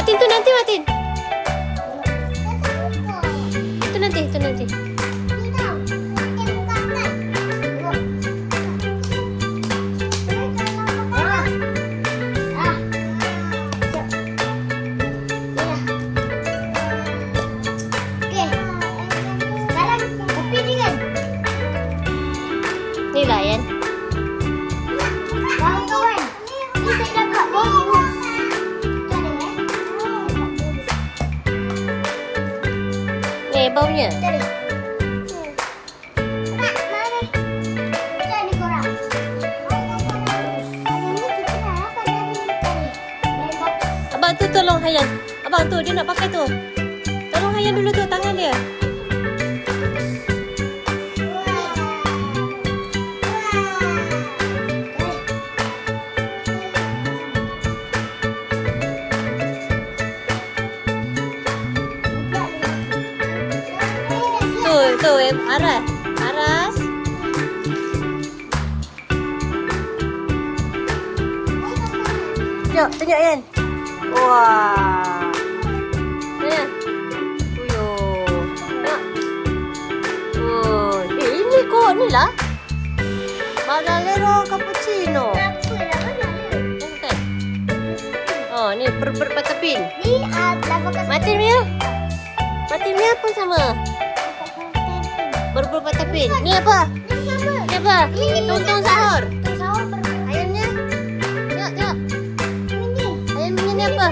Martin tu nanti, Martin. Itu nanti, itu nanti. Ni layan. Kawan-kawan, ni saya dapat bonus. Ni baunya. Cari. Nak, mari. Cari korang. Abang tu tolong Hayan. Abang tu dia nak pakai tu. Tolong Hayan dulu tu tangan dia. Tu, Aras. Aras. Tunjuk Yan. Wah. Ni. Uyo. Nak. Oh, ini kok ni lah. Magalero cappuccino. Apa dah mana? Bukan. Oh, ni berpatapin. Ni lapakan Martin punya. Martin punya pun sama. Berpatapin. Ni apa? Ni sama. Ni apa? Tonton sahur. Tonton sahur Ayamnya. Tengok. Ini. Ayam punya ni apa?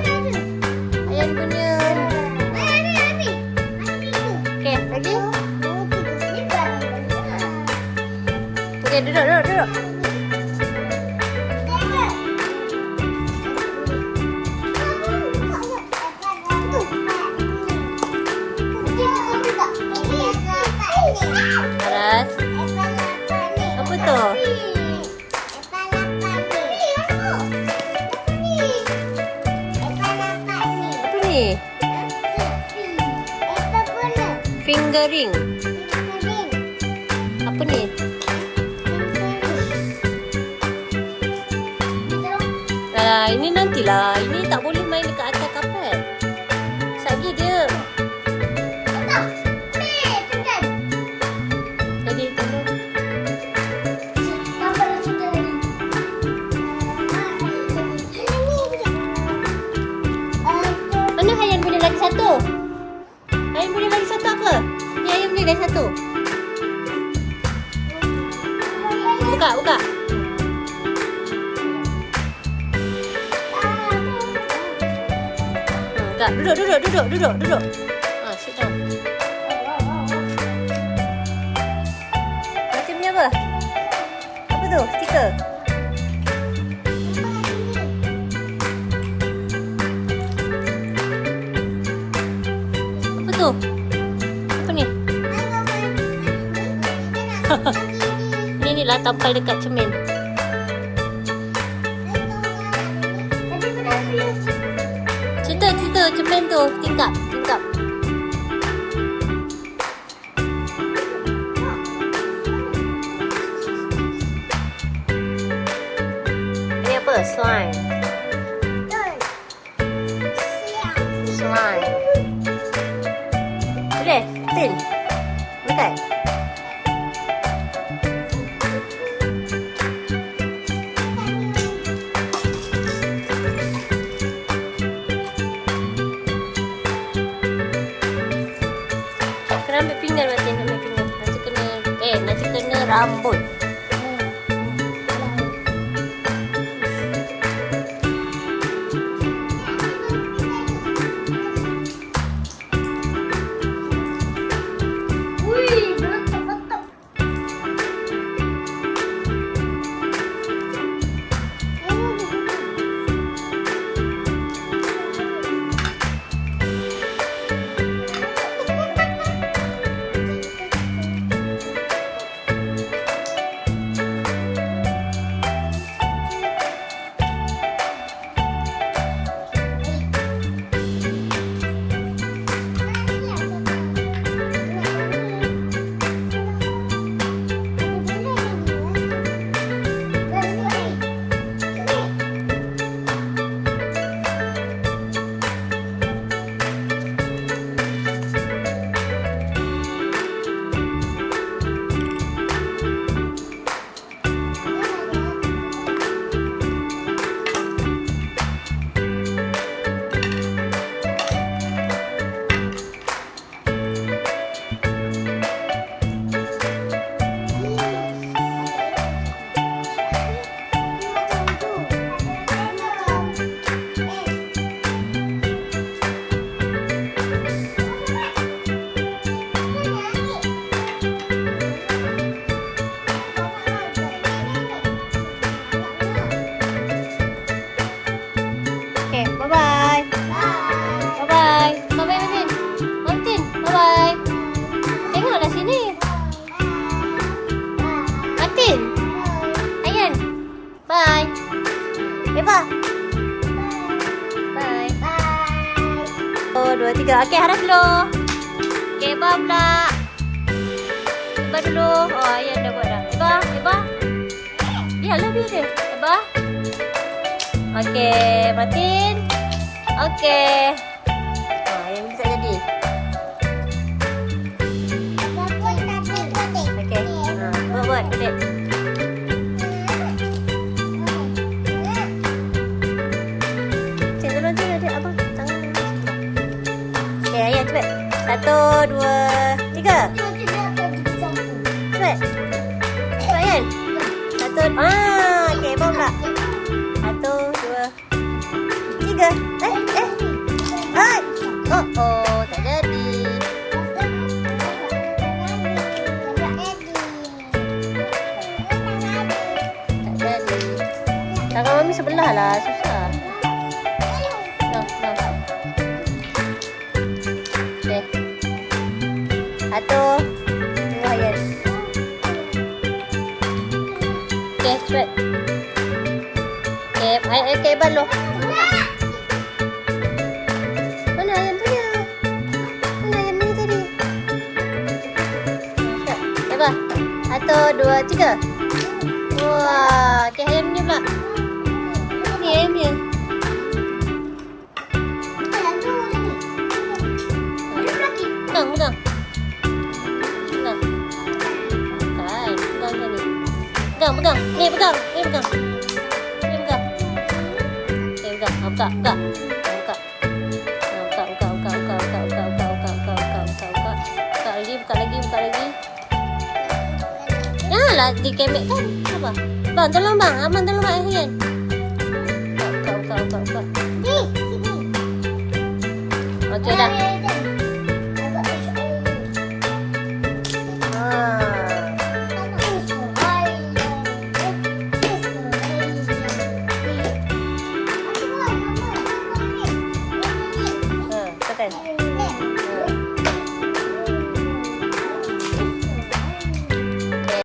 Ayam punya. Ni. Okey, lagi. Ni barang. Okey, duduk. Aras. Apa tu? Apa ni? Fingering. Apa ni? Ini nantilah. Ini tak boleh main dekat atas kapal. Sagi dia. Jadi tunggu. Mana Hayan punya lagi satu? Hayan punya lagi satu apa? Ni Hayan punya lagi satu. Buka. Buka. Duduk. Sit down. Macam ni apa? Apa tu? Stiker. Apa tu? Apa ni? Ni lah tampal dekat cermin. Cerita cermin tu. Tingkap. Ni apa? Slime. Boleh? Tin? Bukan? Kena ambil pinggan Martin, ambil pinggan. Nanti kena rambut. 3. Okey, harap dulu. Okey, Eba pula. Eba dulu. Oh, Ayan dah buat dah. Eba. Biarlah dia. Eba. Okey, Martin. Okey. Oh, yang ni tak jadi. Okey. Buat. Adik. Tolong je adik abang. Tangan. Okey, Ayan cepat. 1, 2, 3. Cepat. Cepat Ayan. 1. Okey, abang pula. 1, 2, 3. Hai. Oh, tak jadi. Tak jadi. Tangan mami sebelah lah, susah. No. Okey. 1, 2, Ayan. Okey, cepat. Okey, Eban lo. Mana ayam tu dia? Mana ayam ni tadi? Eba. 1, 2, 3. Wah, okey ayam ni pula. Ni ayam dia. Pegang. Kan, pegang je ni. Pegang. Ni pegang. Okey, pegang. Buka. Buka lagi. Janganlah dikemek kan. Apa? Bang, tolong bang. Abang tolong bang Ayan. Buka. Okey dah.